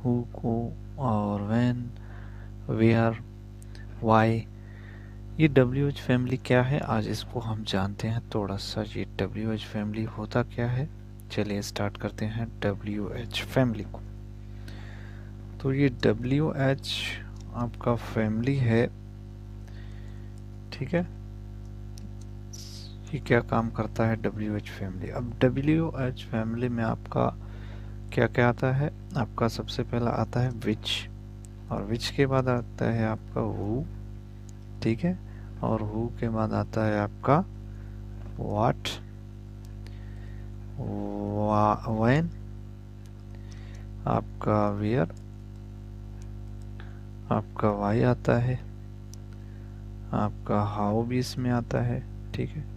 Who co और when, where, Y. ये WH family क्या है, आज इसको हम जानते हैं थोड़ा सा। ये WH फैमिली होता क्या है, चलिए स्टार्ट करते हैं WH फैमिली को। तो ये WH आपका फैमिली है, ठीक है। ये क्या काम करता है WH फैमिली। अब WH फैमिली में आपका क्या क्या आता है, आपका सबसे पहला आता है विच, और विच के बाद आता है आपका हु, ठीक है। और हु के बाद आता है आपका व्हाट, व्हेन, आपका वेयर, आपका वाई आता है, आपका हाउ भी इसमें आता है, ठीक है।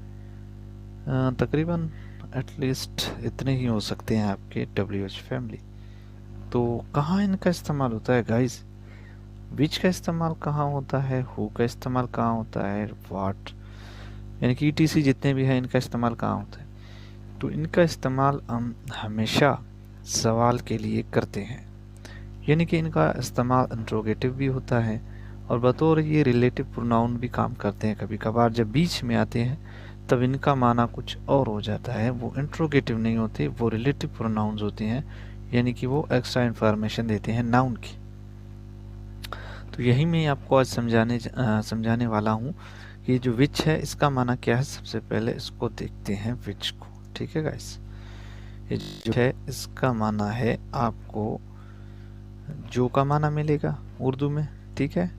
तकरीबन एटलीस्ट इतने ही हो सकते हैं आपके WH फैमिली। तो कहाँ इनका इस्तेमाल होता है गाइस, विच का इस्तेमाल कहाँ होता है, हु का इस्तेमाल कहाँ होता है, व्हाट यानी कि ETC जितने भी हैं इनका इस्तेमाल कहाँ होता है। तो इनका इस्तेमाल हम हमेशा सवाल के लिए करते हैं, यानी कि इनका इस्तेमाल इंट्रोगेटिव भी होता है और बतौर ये रिलेटिव प्रोनाउन भी काम करते हैं। कभी कभार जब बीच में आते हैं तब इनका माना कुछ और हो जाता है, वो इंट्रोगेटिव नहीं होते, वो रिलेटिव प्रोनाउंस होते हैं, यानी कि वो एक्स्ट्रा इन्फॉर्मेशन देते हैं नाउन की। तो यही मैं आपको आज समझाने वाला हूँ। ये जो विच है इसका माना क्या है, सबसे पहले इसको देखते हैं विच को, ठीक है गाइस। ये जो है इसका माना है, आपको जो का माना मिलेगा उर्दू में, ठीक है।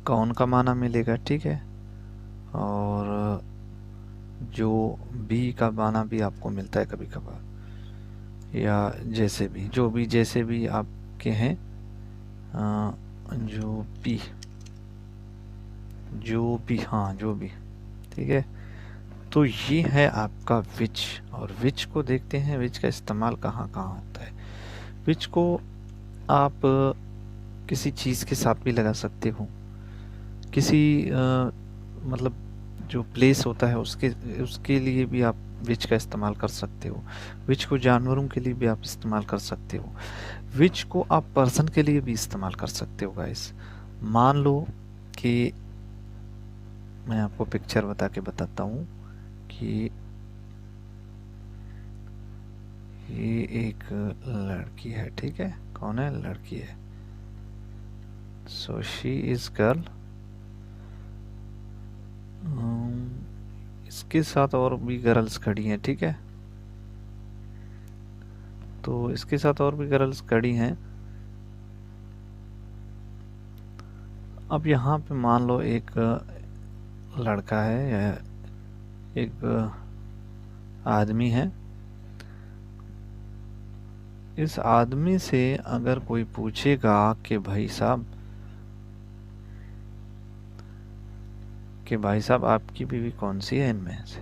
कौन का माना मिलेगा, ठीक है। और जो बी का माना भी आपको मिलता है कभी कभार, या जैसे भी, जो भी जैसे भी आपके हैं, जो भी, हाँ जो भी, ठीक है। तो ये है आपका विच। और विच को देखते हैं, विच का इस्तेमाल कहाँ कहाँ होता है। विच को आप किसी चीज़ के साथ भी लगा सकते हो, किसी मतलब जो प्लेस होता है उसके लिए भी आप विच का इस्तेमाल कर सकते हो। विच को जानवरों के लिए भी आप इस्तेमाल कर सकते हो। विच को आप पर्सन के लिए भी इस्तेमाल कर सकते हो गाइस। मान लो कि मैं आपको पिक्चर बता के बताता हूँ कि ये एक लड़की है, ठीक है। कौन है, लड़की है। So she is girl. इसके साथ और भी गर्ल्स खड़ी हैं, ठीक है। तो इसके साथ और भी गर्ल्स खड़ी हैं। अब यहाँ पे मान लो एक लड़का है या एक आदमी है। इस आदमी से अगर कोई पूछेगा कि भाई साहब आपकी बीवी कौन सी है इनमें से,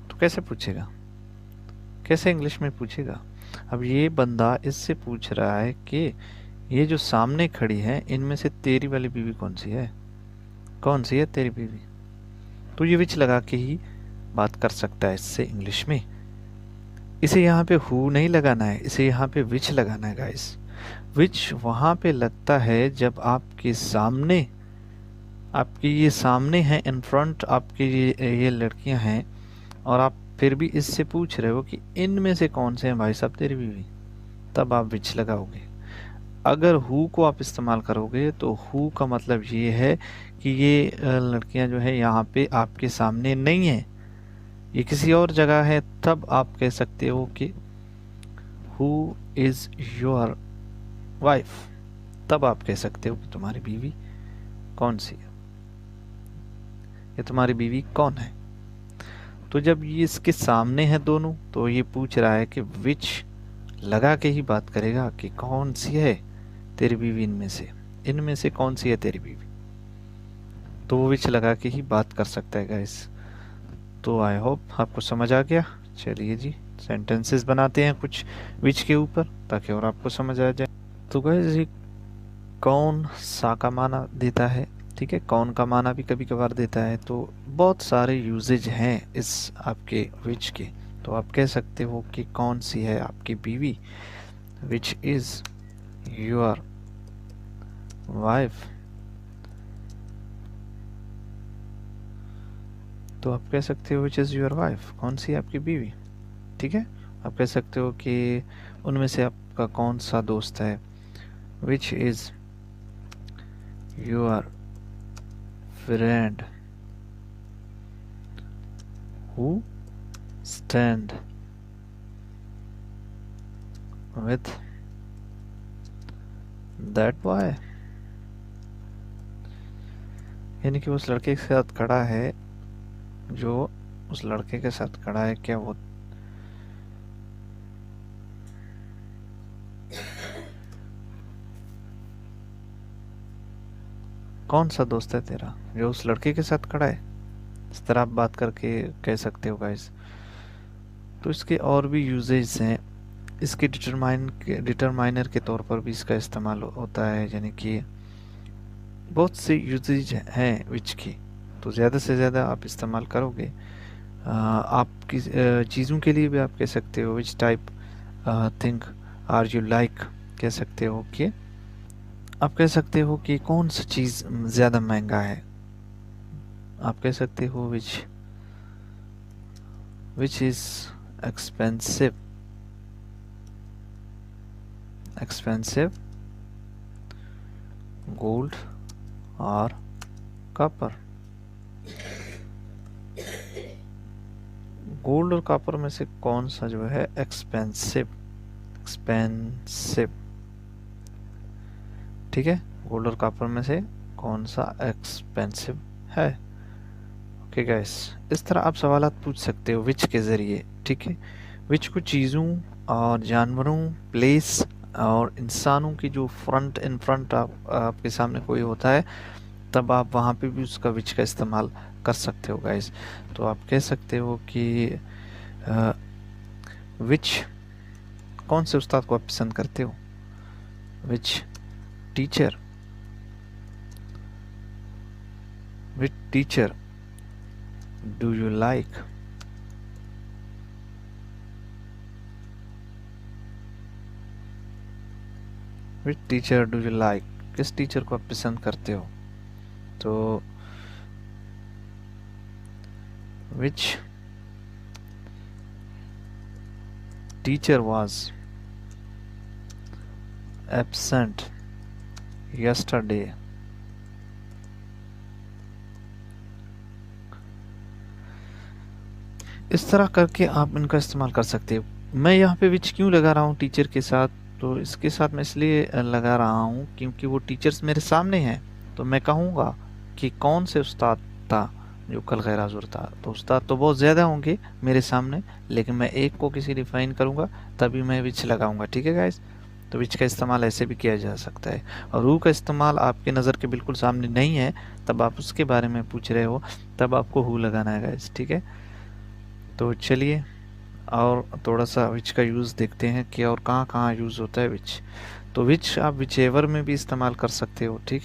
तो कैसे पूछेगा, कैसे इंग्लिश में पूछेगा। अब ये बंदा इससे पूछ रहा है कि ये जो सामने खड़ी है इनमें से तेरी वाली बीवी कौन सी है, कौन सी है तेरी बीवी। तो ये विच लगा के ही बात कर सकता है इससे इंग्लिश में। इसे यहाँ पे हु नहीं लगाना है, इसे यहाँ पे विच लगाना है गाइस। विच वहाँ पे लगता है जब आपके सामने, आपके ये सामने है इन फ्रंट, आपके ये लड़कियां हैं और आप फिर भी इससे पूछ रहे हो कि इनमें से कौन से हैं भाई साहब तेरी बीवी, तब आप विच लगाओगे। अगर हु को आप इस्तेमाल करोगे तो हु का मतलब ये है कि ये लड़कियां जो है यहाँ पे आपके सामने नहीं है, ये किसी और जगह है, तब आप कह सकते हो कि हु इज योर वाइफ। तब आप कह सकते हो कि तुम्हारी बीवी कौन सी है, या तुम्हारी बीवी कौन है। तो जब ये इसके सामने है दोनों, तो ये पूछ रहा है कि विच लगा के ही बात करेगा कि कौन सी है तेरी बीवी, इनमें से कौन सी है तेरी बीवी। तो वो विच लगा के ही बात कर सकता है गाइस। तो आई होप आपको समझ आ गया। चलिए जी, सेंटेंसेस बनाते हैं कुछ विच के ऊपर ताकि और आपको समझ आ जाए। तो गाइस ये कौन सा का माना देता है, ठीक है। कौन का माना भी कभी कभार देता है। तो बहुत सारे यूजेज हैं इस आपके विच के। तो आप कह सकते हो कि कौन सी है आपकी बीवी, विच इज योर वाइफ, तो आप कह सकते हो विच इज योर वाइफ, कौन सी आपकी बीवी। ठीक है, आप कह सकते हो कि उनमें से आपका कौन सा दोस्त है, which is your friend who stand with that boy, यानी कि उस लड़के के साथ खड़ा है, जो उस लड़के के साथ खड़ा है, क्या वो कौन सा दोस्त है तेरा जो उस लड़के के साथ खड़ा है। इस तरह आप बात करके कह सकते हो गाइस। तो इसके और भी यूजेज हैं, इसके डिटरमाइनर के तौर पर भी इसका इस्तेमाल होता है, यानी कि बहुत से यूजेज हैं विच की, तो ज़्यादा से ज़्यादा आप इस्तेमाल करोगे। आपकी चीज़ों के लिए भी आप कह सकते हो which type thing are you like, कह सकते हो कि आप कह सकते हो कि कौन सा चीज़ ज़्यादा महंगा है, आप कह सकते हो विच इज़ एक्सपेंसिव गोल्ड और कॉपर। गोल्ड और कॉपर में से कौन सा जो है एक्सपेंसिव, ठीक है, गोल्ड और कॉपर में से कौन सा एक्सपेंसिव है। ओके गाइस, इस तरह आप सवालात पूछ सकते हो विच के ज़रिए। ठीक है, विच को चीज़ों और जानवरों, प्लेस और इंसानों की जो फ्रंट इन फ्रंट आपके सामने कोई होता है, तब आप वहाँ पे भी उसका विच का इस्तेमाल कर सकते हो गाइस। तो आप कह सकते हो कि विच, कौन से उस्ताद को आप पसंद करते हो, which teacher do you like, which teacher do you like, किस टीचर को आप पसंद करते हो। तो which teacher was absent yesterday, इस तरह करके आप इनका इस्तेमाल कर सकते हो। मैं यहाँ पे विच क्यों लगा रहा हूँ टीचर के साथ, तो इसके साथ मैं इसलिए लगा रहा हूँ क्योंकि वो टीचर्स मेरे सामने हैं, तो मैं कहूँगा कि कौन से उस्ताद था जो कल गैर हाज़िर था। तो उस्ताद तो बहुत ज़्यादा होंगे मेरे सामने, लेकिन मैं एक को किसी डिफाइन करूँगा तभी मैं विच लगाऊंगा। ठीक है गाइस, तो विच का इस्तेमाल ऐसे भी किया जा सकता है। और हु का इस्तेमाल आपके नज़र के बिल्कुल सामने नहीं है, तब आप उसके बारे में पूछ रहे हो, तब आपको हु लगाना है गाइस। ठीक है, तो चलिए और थोड़ा सा विच का यूज़ देखते हैं कि और कहाँ कहाँ यूज़ होता है विच। तो विच आप विच एवर में भी इस्तेमाल कर सकते हो। ठीक,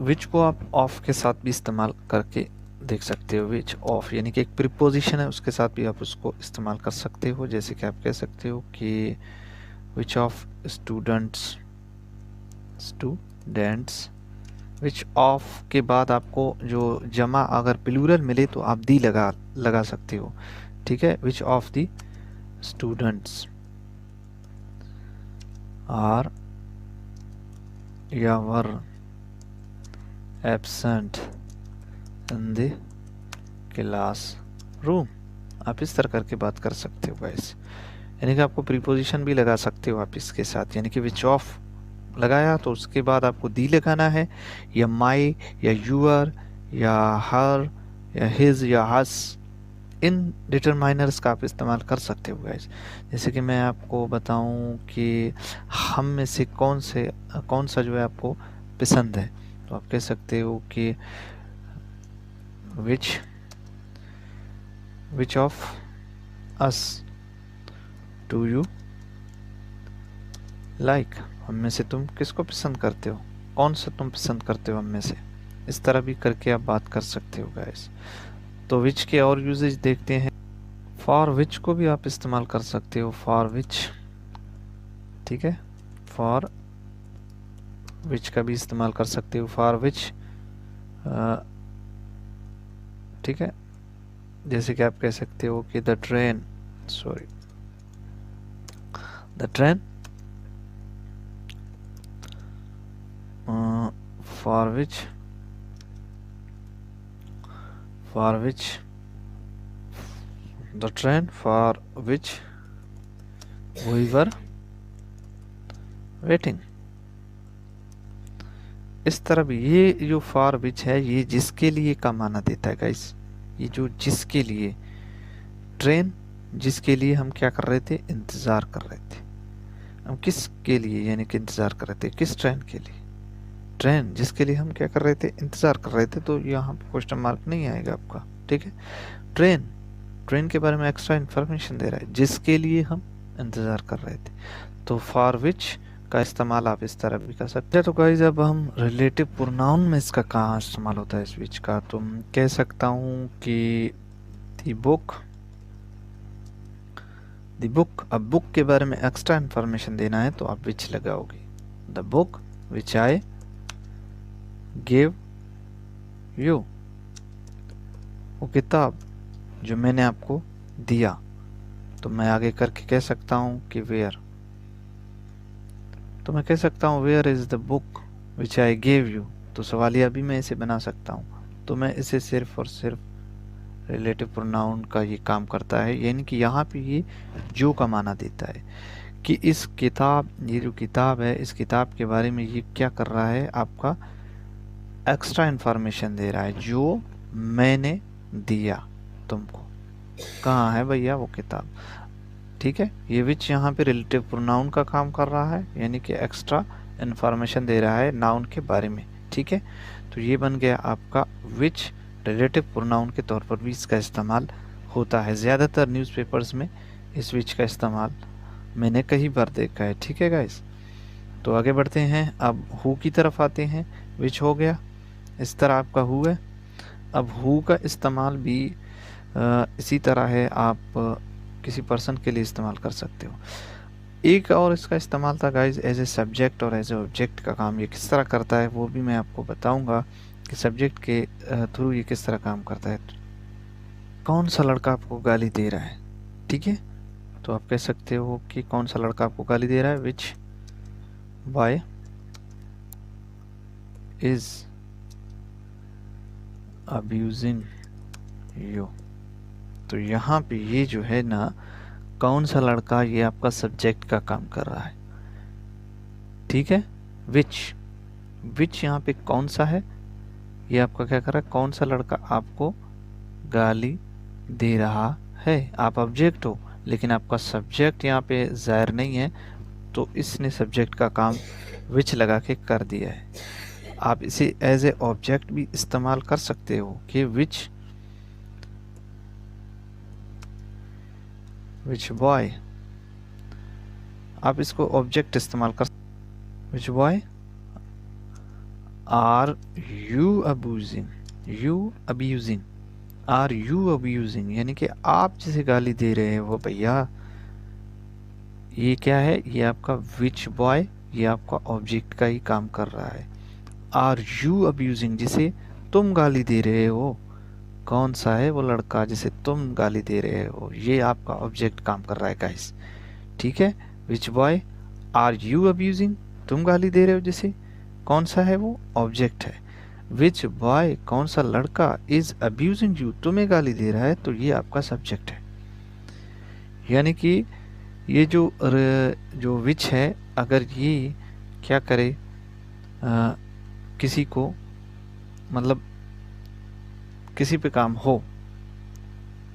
विच को आप ऑफ के साथ भी इस्तेमाल करके देख सकते हो। विच ऑफ यानी कि एक प्रीपोजिशन है, उसके साथ भी आप उसको इस्तेमाल कर सकते हो। जैसे कि आप कह सकते हो कि which of students, which of के बाद आपको जो जमा अगर प्लूरल मिले तो आप दी लगा सकते हो। ठीक है, which of the students are या were absent in the classroom. आप इस तरह करके बात कर सकते हो गाइस, यानी कि आपको प्रीपोजिशन भी लगा सकते हो आप इसके साथ। यानी कि विच ऑफ लगाया तो उसके बाद आपको दी लगाना है, या माई या यूअर या हर या हिज या हस, इन डिटरमाइनर्स का आप इस्तेमाल कर सकते हो गाइस। जैसे कि मैं आपको बताऊं कि हम में से कौन सा जो है आपको पसंद है, तो आप कह सकते हो कि which of us do you like, हम में से तुम किसको पसंद करते हो, कौन सा तुम पसंद करते हो हम में से। इस तरह भी करके आप बात कर सकते हो गाइस। तो विच के और यूजेज देखते हैं। फॉर विच को भी आप इस्तेमाल कर सकते हो, फॉर विच। ठीक है, फॉर विच का भी इस्तेमाल कर सकते हो, फॉर विच, ठीक है। जैसे कि आप कह सकते हो कि the train for which the train for which we were waiting. इस तरह भी ये जो फॉर विच है ये जिसके लिए का माना देता है गाइस। ये जो जिसके लिए, ट्रेन जिसके लिए हम क्या कर रहे थे, इंतज़ार कर रहे थे। हम किसके लिए यानी कि इंतज़ार कर रहे थे, किस ट्रेन के लिए, ट्रेन जिसके लिए हम क्या कर रहे थे, इंतज़ार कर रहे थे। तो यहाँ पे क्वेश्चन मार्क नहीं आएगा आपका, ठीक है। ट्रेन के बारे में एक्स्ट्रा इन्फॉर्मेशन दे रहा है, जिसके लिए हम इंतज़ार कर रहे थे। तो फॉर विच का इस्तेमाल आप इस तरह भी कर सकते हैं। तो गाइस अब हम रिलेटिव प्रोनाउन में इसका कहाँ इस्तेमाल होता है इस विच का, तो कह सकता हूँ कि द बुक। अब बुक के बारे में एक्स्ट्रा इन्फॉर्मेशन देना है तो आप विच लगाओगे। The book which I give you, वो किताब जो मैंने आपको दिया। तो मैं आगे करके कह सकता हूँ कि वेयर, तो मैं कह सकता हूँ where is the book which I give you. तो सवालिया भी मैं इसे बना सकता हूँ। तो मैं इसे सिर्फ और सिर्फ रिलेटिव प्रोनाउन का ये काम करता है, यानी कि यहाँ पे ये जो का माना देता है कि इस किताब, ये जो किताब है, इस किताब के बारे में ये क्या कर रहा है, आपका एक्स्ट्रा इन्फॉर्मेशन दे रहा है जो मैंने दिया तुमको। कहाँ है भैया वो किताब, ठीक है। ये विच यहाँ पे रिलेटिव प्रोनाउन का काम कर रहा है, यानी कि एक्स्ट्रा इन्फॉर्मेशन दे रहा है नाउन के बारे में, ठीक है। तो ये बन गया आपका विच। रिलेटिव प्रोनाउन के तौर पर भी इसका इस्तेमाल होता है। ज़्यादातर न्यूज़पेपर्स में इस विच का इस्तेमाल मैंने कई बार देखा है, ठीक है गाइस। तो आगे बढ़ते हैं, अब हु की तरफ आते हैं। विच हो गया, इस तरह आपका हु है। अब हु का इस्तेमाल भी इसी तरह है, आप किसी पर्सन के लिए इस्तेमाल कर सकते हो। एक और इसका इस्तेमाल था गाइज एज ए सब्जेक्ट और एज ए ऑब्जेक्ट का काम ये किस तरह करता है वो भी मैं आपको बताऊंगा कि सब्जेक्ट के थ्रू ये किस तरह काम करता है। कौन सा लड़का आपको गाली दे रहा है, ठीक है। तो आप कह सकते हो कि कौन सा लड़का आपको गाली दे रहा है, विच बॉय इज अब्यूजिंग यू। तो यहाँ पे ये जो है ना, कौन सा लड़का, ये आपका सब्जेक्ट का काम कर रहा है, ठीक है। विच यहाँ पे कौन सा है, ये आपका क्या कर रहा है, कौन सा लड़का आपको गाली दे रहा है। आप ऑब्जेक्ट हो लेकिन आपका सब्जेक्ट यहाँ पे जाहिर नहीं है, तो इसने सब्जेक्ट का काम विच लगा के कर दिया है। आप इसे एज ए ऑब्जेक्ट भी इस्तेमाल कर सकते हो कि विच बॉय, आप इसको ऑब्जेक्ट इस्तेमाल कर, which boy are you abusing, are you abusing, यानी कि आप जिसे गाली दे रहे हो भैया, ये क्या है, ये आपका विच बॉय, ये आपका ऑब्जेक्ट का ही काम कर रहा है। आर यू अब्यूजिंग, जिसे तुम गाली दे रहे हो, कौन सा है वो लड़का जिसे तुम गाली दे रहे हो, ये आपका ऑब्जेक्ट काम कर रहा है गाइस, ठीक है। विच बॉय आर यू अब्यूजिंग, तुम गाली दे रहे हो जिसे, कौन सा है वो, ऑब्जेक्ट है। विच बॉय, कौन सा लड़का, इज अब्यूजिंग यू, तुम्हें गाली दे रहा है, तो ये आपका सब्जेक्ट है। यानी कि ये जो विच है, अगर ये क्या करे, किसी को, मतलब किसी पे काम हो,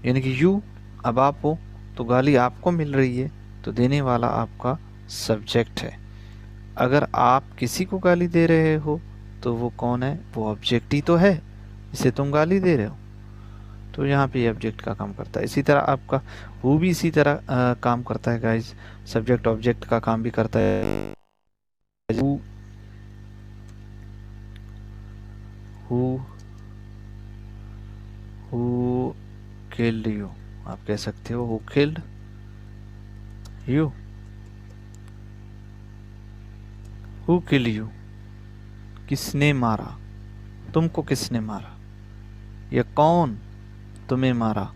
यानी कि यू, अब आप हो तो गाली आपको मिल रही है, तो देने वाला आपका सब्जेक्ट है। अगर आप किसी को गाली दे रहे हो तो वो कौन है, वो ऑब्जेक्ट ही तो है जिसे तुम गाली दे रहे हो। तो यहाँ पे ऑब्जेक्ट का काम करता है। इसी तरह आपका हु भी इसी तरह काम करता है गाइज, सब्जेक्ट ऑब्जेक्ट का काम भी करता है। हु किल्ड यू, आप कह सकते हो who killed you. Who kill you, किसने मारा, तुमको किसने मारा, या कौन तुम्हें मारा।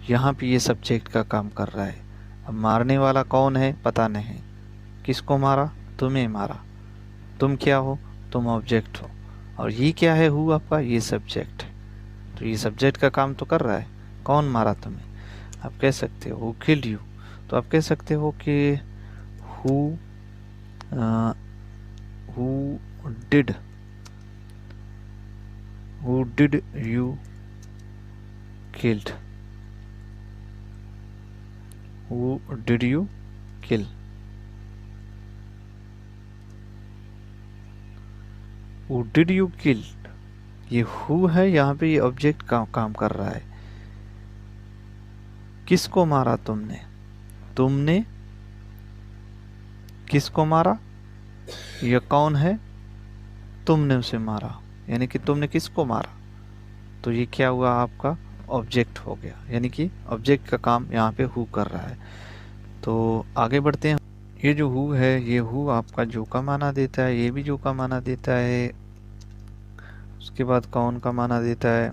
यहाँ पे ये सब्जेक्ट का काम कर रहा है। अब मारने वाला कौन है पता नहीं, किसको मारा, तुम्हें मारा। तुम क्या हो, तुम ऑब्जेक्ट हो, और ये क्या है, हु आपका, ये सब्जेक्ट है। तो ये सब्जेक्ट का काम तो कर रहा है, कौन मारा तुम्हें। आप कह सकते हो हु किल्ड यू, तो आप कह सकते हो कि who who did you killed, who did you kill. Who did you kill, ये हु है, यहाँ पे ये ऑब्जेक्ट का काम कर रहा है। किसको मारा तुमने, तुमने किसको मारा, यह कौन है, तुमने उसे मारा, यानी कि तुमने किसको मारा। तो ये क्या हुआ, आपका ऑब्जेक्ट हो गया, यानी कि ऑब्जेक्ट का काम यहाँ पे हु कर रहा है। तो आगे बढ़ते हैं। ये जो हु है, ये हु आपका जो का माना देता है, ये भी जो का माना देता है, उसके बाद कौन का माना देता है,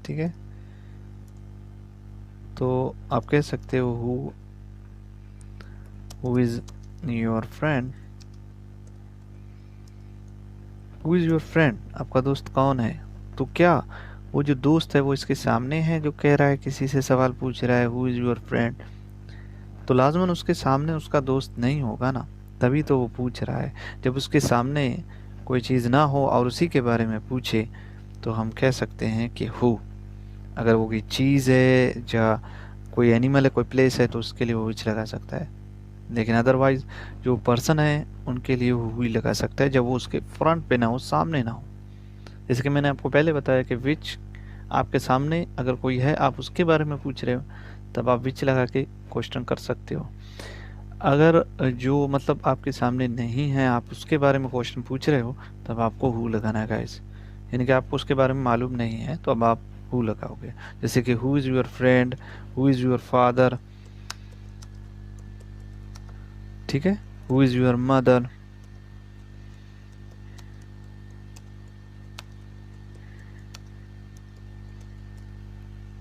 ठीक है। तो आप कह सकते हो who is your friend, who is your friend, आपका दोस्त कौन है। तो क्या वो जो दोस्त है वो इसके सामने है, जो कह रहा है, किसी से सवाल पूछ रहा है हु इज योर फ्रेंड, तो लाजमन उसके सामने उसका दोस्त नहीं होगा ना, तभी तो वो पूछ रहा है। जब उसके सामने कोई चीज़ ना हो और उसी के बारे में पूछे तो हम कह सकते हैं कि हु। अगर वो कोई चीज़ है या कोई एनिमल है, कोई प्लेस है, तो उसके लिए वो विच लगा सकता है, लेकिन अदरवाइज जो पर्सन है उनके लिए वो हु ही लगा सकता है, जब वो उसके फ्रंट पे ना हो, सामने ना हो। जैसे कि मैंने आपको पहले बताया कि विच आपके सामने अगर कोई है, आप उसके बारे में पूछ रहे हो, तब आप विच लगा के क्वेश्चन कर सकते हो। अगर जो मतलब आपके सामने नहीं है, आप उसके बारे में क्वेश्चन पूछ रहे हो, तब आपको हु लगाना है गाइस, यानी कि आपको उसके बारे में मालूम नहीं है, तो अब आप हु लगाओगे। जैसे कि who is your friend, who is your father, ठीक है, हु इज़ योर मदर।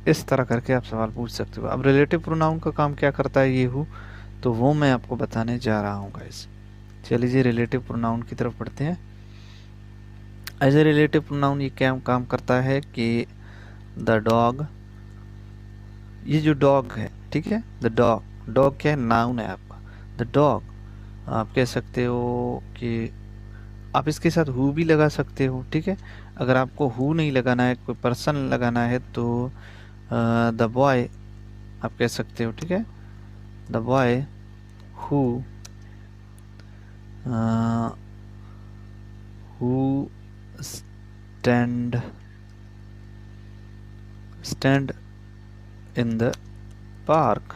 इस तरह करके आप सवाल पूछ सकते हो। अब रिलेटिव प्रोनाउन का काम क्या करता है ये हु, तो वो मैं आपको बताने जा रहा हूँ गाइस। चलिए जी रिलेटिव प्रोनाउन की तरफ बढ़ते हैं। एज ए रिलेटिव प्रोनाउन ये क्या काम करता है कि द डॉग, ये जो डॉग है, ठीक है, द डॉग, डॉग क्या है, नाउन है आपका, द डॉग। आप कह सकते हो कि आप इसके साथ हु भी लगा सकते हो, ठीक है। अगर आपको हु नहीं लगाना है, कोई पर्सन लगाना है, तो द बॉय आप कह सकते हो, ठीक है, the boy who who stand in the park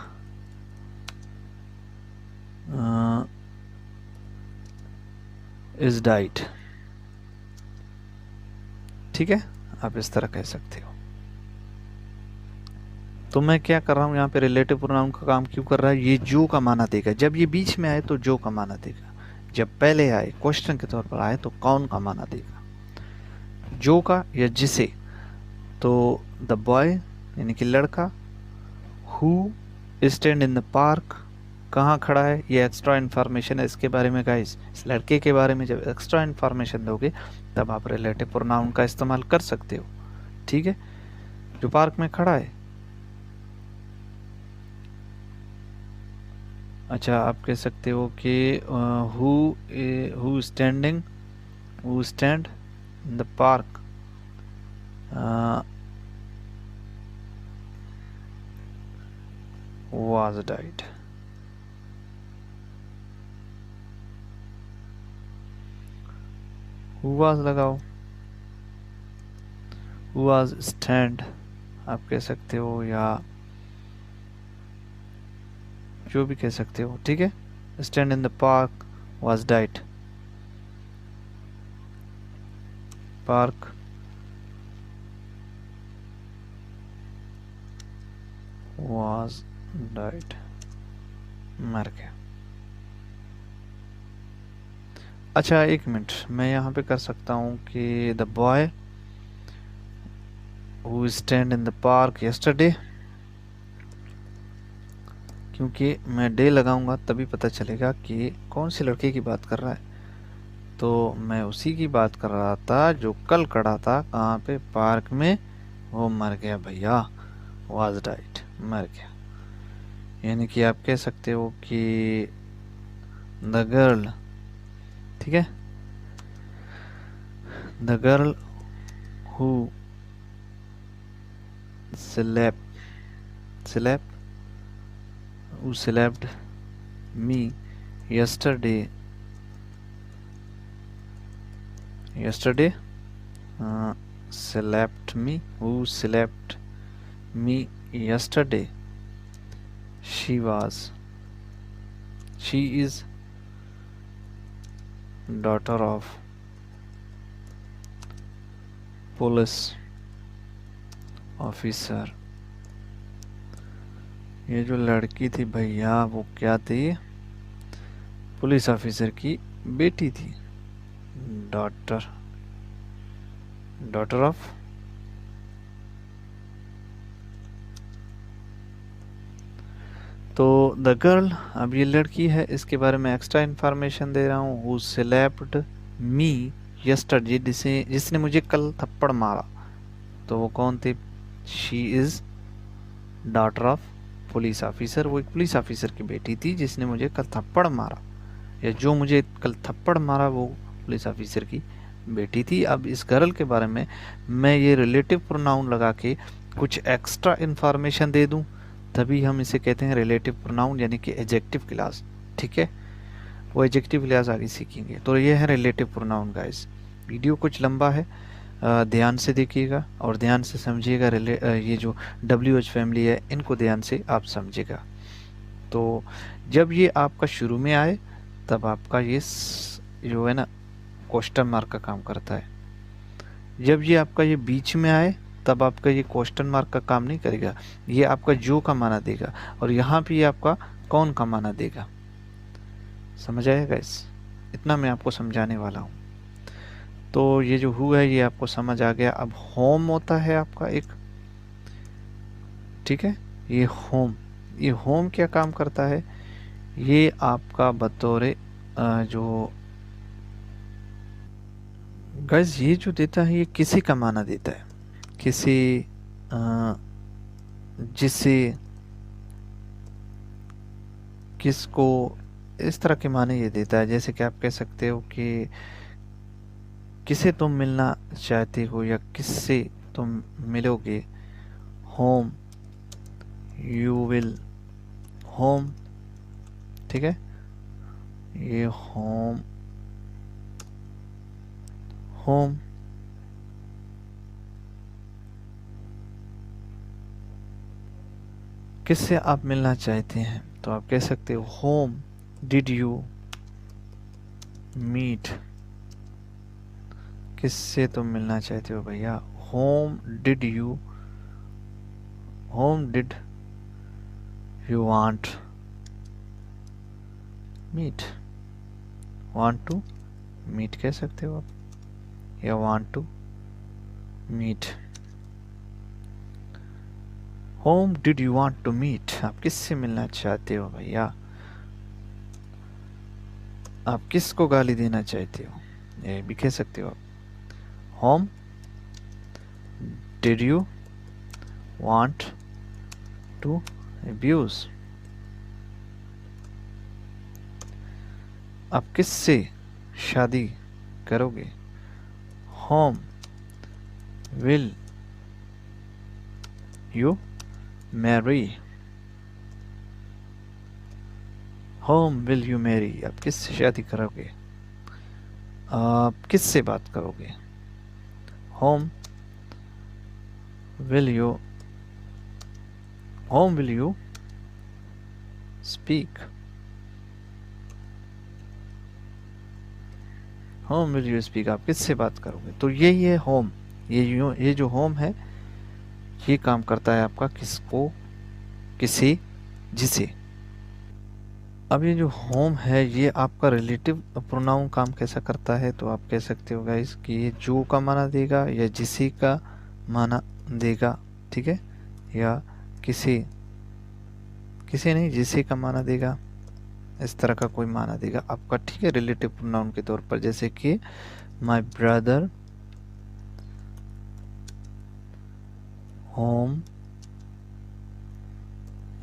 is died, ठीक है, आप इस तरह कह सकते हो। तो मैं क्या कर रहा हूँ यहाँ पे, रिलेटिव प्रोनाउन का काम क्यों कर रहा है, ये जो का माना देगा। जब ये बीच में आए तो जो का माना देगा, जब पहले आए क्वेश्चन के तौर पर आए तो कौन का माना देगा, जो का या जिसे। तो द बॉय यानी कि लड़का, who stand in the park, कहाँ खड़ा है, ये एक्स्ट्रा इन्फॉर्मेशन है इसके बारे में गाइस। इस लड़के के बारे में जब एक्स्ट्रा इन्फॉर्मेशन दोगे तब आप रिलेटिव प्रोनाउन का इस्तेमाल कर सकते हो, ठीक है। जो पार्क में खड़ा है, अच्छा आप कह सकते हो कि who standing, who stand in the park was died। who was लगाओ, who was stand आप कह सकते हो, या जो भी कह सकते हो, ठीक है। stand in the park was died, park was died, मर गया। अच्छा एक मिनट, मैं यहाँ पे कर सकता हूँ कि the boy who stand in the park yesterday, क्योंकि मैं डे लगाऊंगा तभी पता चलेगा कि कौन से लड़के की बात कर रहा है। तो मैं उसी की बात कर रहा था जो कल खड़ा था कहाँ पे, पार्क में। वो मर गया भैया, वाज डाइट, मर गया। यानी कि आप कह सकते हो कि द गर्ल, ठीक है, the girl who slept who slept me yesterday slept me who slept me yesterday, she is daughter of police officer। ये जो लड़की थी भैया वो क्या थी, पुलिस ऑफिसर की बेटी थी। डॉटर ऑफ, तो द गर्ल, अब ये लड़की है, इसके बारे में एक्स्ट्रा इन्फॉर्मेशन दे रहा हूँ। हु स्लैप्ड मी यस्टरडे, जिसने मुझे कल थप्पड़ मारा, तो वो कौन थे, she is daughter of police officer. वो एक पुलिस ऑफिसर की बेटी थी जिसने मुझे कल थप्पड़ मारा, या जो मुझे कल थप्पड़ मारा वो पुलिस ऑफिसर की बेटी थी। अब इस गर्ल के बारे में मैं ये रिलेटिव प्रोनाउन लगा के कुछ एक्स्ट्रा इन्फॉर्मेशन दे दूं, तभी हम इसे कहते हैं रिलेटिव प्रोनाउन, यानी कि एडजेक्टिव क्लास। ठीक है, वो एडजेक्टिव क्लास आगे सीखेंगे। तो ये है रिलेटिव प्रोनाउन गाइस। वीडियो कुछ लंबा है, ध्यान से देखिएगा और ध्यान से समझिएगा। ये जो WH फैमिली है इनको ध्यान से आप समझिएगा। तो जब ये आपका शुरू में आए तब आपका ये जो है ना क्वेश्चन मार्क का काम करता है। जब ये आपका ये बीच में आए तब आपका ये क्वेश्चन मार्क का काम नहीं करेगा, ये आपका जो का माना देगा, और यहाँ पे ये आपका कौन का माना देगा। समझ आएगा इस, इतना मैं आपको समझाने वाला हूँ। तो ये जो हु है ये आपको समझ आ गया। अब होम होता है आपका एक, ठीक है, ये होम क्या काम करता है, ये आपका बतौर जो गाइस ये जो देता है ये किसी का माना देता है, किसी जिसे, किसको, इस तरह के माने ये देता है। जैसे कि आप कह सकते हो कि किसे तुम मिलना चाहते हो या किससे तुम मिलोगे, होम यू विल, होम, ठीक है, ये होम किससे आप मिलना चाहते हैं, तो आप कह सकते हो होम डिड यू मीट, किससे तुम मिलना चाहते हो भैया, whom did you want meet, want to meet कह सकते हो आप, या want to meet. Whom did you want to meet, आप किससे मिलना चाहते हो भैया, आप किसको गाली देना चाहते हो, ये भी कह सकते हो आप। Whom did you want to abuse, आप किससे शादी करोगे, whom will you marry, whom will you marry, आप किससे शादी करोगे, आप किससे बात करोगे, whom will you speak, whom will you speak, आप किससे बात करोगे। तो यही है होम, ये जो होम है ये काम करता है आपका किसको, किसी, जिसे। अब ये जो होम है ये आपका रिलेटिव प्रोनाउन काम कैसा करता है, तो आप कह सकते हो गाइस कि ये जो का माना देगा या जिसी का माना देगा, ठीक है, या किसी किसी नहीं जिसी का माना देगा, इस तरह का कोई माना देगा आपका, ठीक है, रिलेटिव प्रोनाउन के तौर पर। जैसे कि my brother whom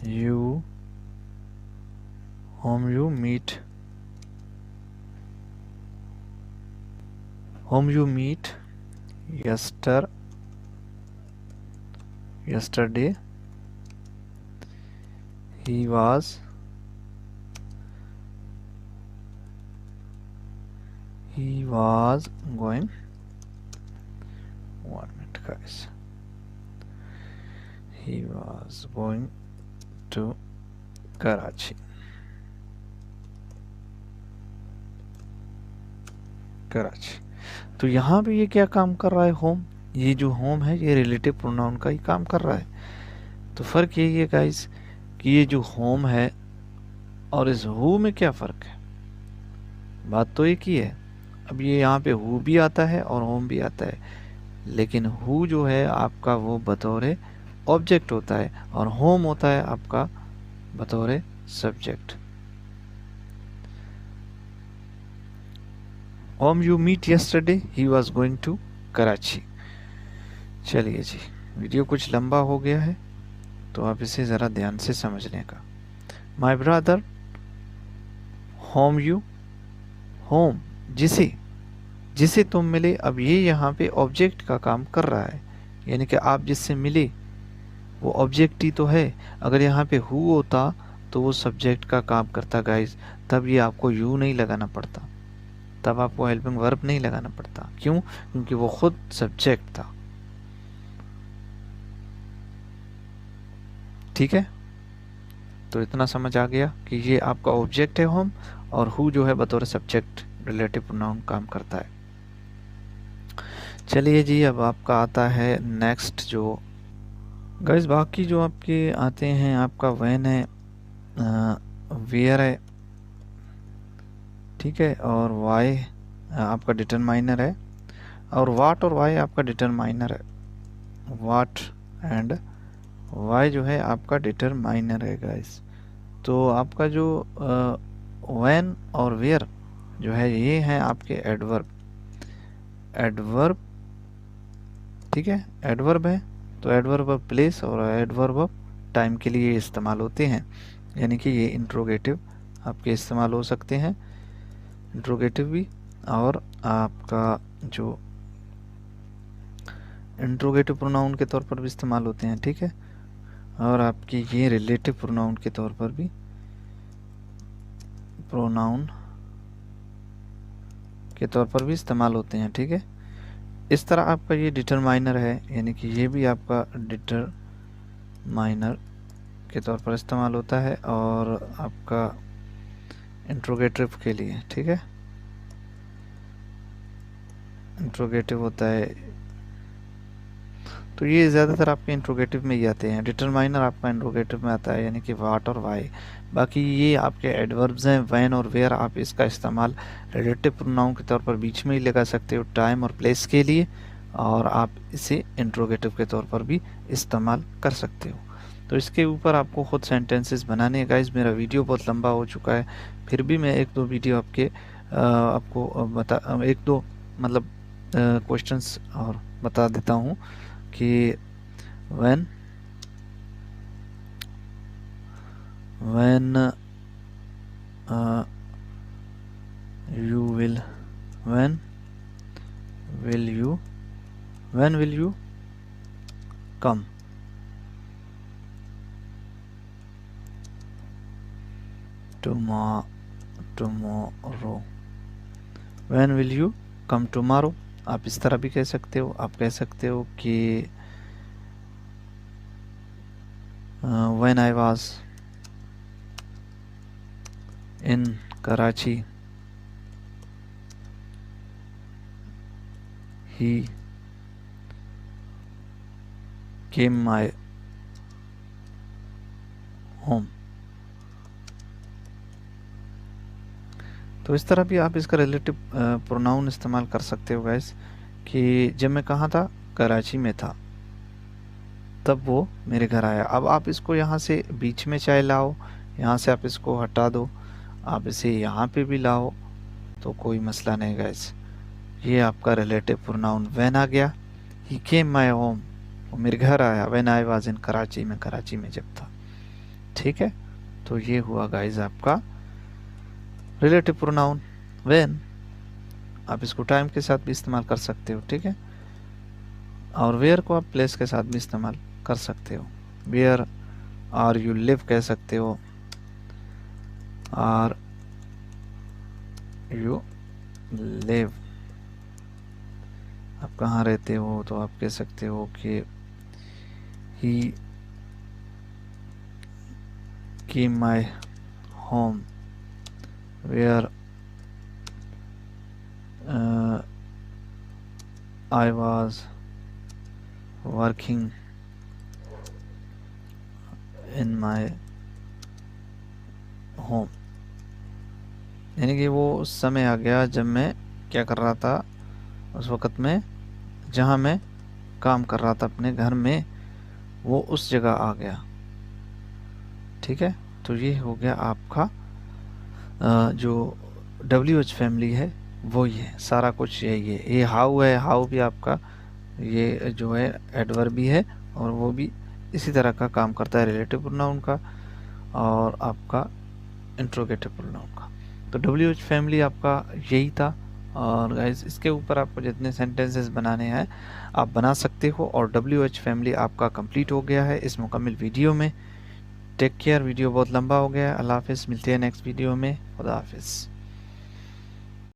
you meet yesterday he was going, 1 minute guys, he was going to Karachi. तो यहाँ पे ये क्या काम कर रहा है, होम, ये जो होम है ये रिलेटिव प्रोनाउन का ही काम कर रहा है। तो फर्क यही है गाइस कि ये जो होम है और इस हु में क्या फ़र्क है, बात तो एक ही है। अब ये यहाँ पे हु भी आता है और होम भी आता है, लेकिन हु जो है आपका वो बतौर ऑब्जेक्ट होता है और होम होता है आपका बतौर subject. Whom you meet yesterday he was going to Karachi. चलिए जी, वीडियो कुछ लंबा हो गया है तो आप इसे ज़रा ध्यान से समझने का। My brother whom you, home जिसे तुम मिले। अब ये यहाँ पे ऑब्जेक्ट का काम कर रहा है, यानी कि आप जिससे मिले वो ऑब्जेक्ट ही तो है। अगर यहाँ पे हु होता तो वो सब्जेक्ट का काम करता गाइस, तब ये आपको यू नहीं लगाना पड़ता, तब आपको हेल्पिंग वर्ब नहीं लगाना पड़ता। क्यों? क्योंकि वो खुद सब्जेक्ट था। ठीक है, तो इतना समझ आ गया कि ये आपका ऑब्जेक्ट है होम, और हु जो है बतौर सब्जेक्ट रिलेटिव प्रोनाउन काम करता है। चलिए जी, अब आपका आता है नेक्स्ट जो गाइस, बाकी जो आपके आते हैं, आपका व्हेन है, वेयर है, ठीक है, और वाई आपका डिटरमाइनर है, और वाट और वाई आपका डिटरमाइनर है। वाट एंड वाई जो है आपका डिटरमाइनर है गाइस। तो आपका जो व्हेन और वेयर जो है ये हैं आपके एडवर्ब, ठीक है, एडवर्ब है। तो एडवर्ब ऑफ प्लेस और एडवर्ब ऑफ टाइम के लिए इस्तेमाल होते हैं, यानी कि ये इंट्रोगेटिव आपके इस्तेमाल हो सकते हैं, इंट्रोगेटिव भी, और आपका जो इंट्रोगेटिव प्रोनाउन के तौर पर भी इस्तेमाल होते हैं, ठीक है, और आपकी ये रिलेटिव प्रोनाउन के तौर पर भी इस्तेमाल होते हैं, ठीक है। इस तरह आपका ये डिटरमाइनर है, यानी कि ये भी आपका डिटरमाइनर के तौर पर इस्तेमाल होता है, और आपका इंट्रोगेटिव के लिए, ठीक है, इंट्रोगेटिव होता है। तो ये ज़्यादातर आपके इंट्रोगेटिव में ही आते हैं। डिटरमाइनर आपका इंट्रोगेटिव में आता है, यानी कि वाट और वाई। बाकी ये आपके एडवर्ब्स हैं, व्हेन और वेयर, आप इसका इस्तेमाल रिलेटिव प्रोनाउन के तौर पर बीच में ही लगा सकते हो टाइम और प्लेस के लिए, और आप इसे इंट्रोगेटिव के तौर पर भी इस्तेमाल कर सकते हो। तो इसके ऊपर आपको खुद सेंटेंसेस बनाने हैं गाइस। मेरा वीडियो बहुत लंबा हो चुका है, फिर भी मैं एक दो वीडियो आपको बता एक दो मतलब क्वेश्चंस और बता देता हूँ कि when when will you come tomorrow, when will you come tomorrow। आप इस तरह भी कह सकते हो। आप कह सकते हो कि when I was in Karachi he came my home। तो इस तरह भी आप इसका रिलेटिव प्रोनाउन इस्तेमाल कर सकते हो गाइस, कि जब मैं कहाँ था, कराची में था, तब वो मेरे घर आया। अब आप इसको यहाँ से बीच में चाहे लाओ, यहाँ से आप इसको हटा दो, आप इसे यहाँ पे भी लाओ, तो कोई मसला नहीं गाइस। ये आपका रिलेटिव प्रोनाउन व्हेन आ गया। ही केम माई होम, वो मेरे घर आया। When I was in Karachi, में कराची में जब था। ठीक है, तो ये हुआ गाइस आपका रिलेटिव प्रोनाउन व्हेन। आप इसको टाइम के साथ भी इस्तेमाल कर सकते हो, ठीक है। और वेयर को आप प्लेस के साथ भी इस्तेमाल कर सकते हो। वेयर आर यू लिव कह सकते हो, आर यू लिव, आप कहाँ रहते हो, तो आप कह सकते हो कि he came my home where I was working in my home। यानी कि वो उस समय आ गया जब मैं क्या कर रहा था, उस वक़्त में जहाँ मैं काम कर रहा था अपने घर में, वो उस जगह आ गया। ठीक है, तो ये हो गया आपका जो WH फैमिली है वो ये सारा कुछ यही है। ये हाउ है, हाउ भी आपका ये जो है एडवर्ब भी है, और वो भी इसी तरह का काम करता है, रिलेटिव प्रोनाउन का और आपका इंट्रोगेटिव प्रोनाउन का। तो WH फैमिली आपका यही था। और गाइस इसके ऊपर आपको जितने सेंटेंसेस बनाने हैं आप बना सकते हो, और WH फैमिली आपका कंप्लीट हो गया है इस मुकम्मल वीडियो में। टेक केयर, वीडियो बहुत लंबा हो गया है। अल्लाह हाफिज़, मिलते हैं नेक्स्ट वीडियो में। खुदा हाफिज़।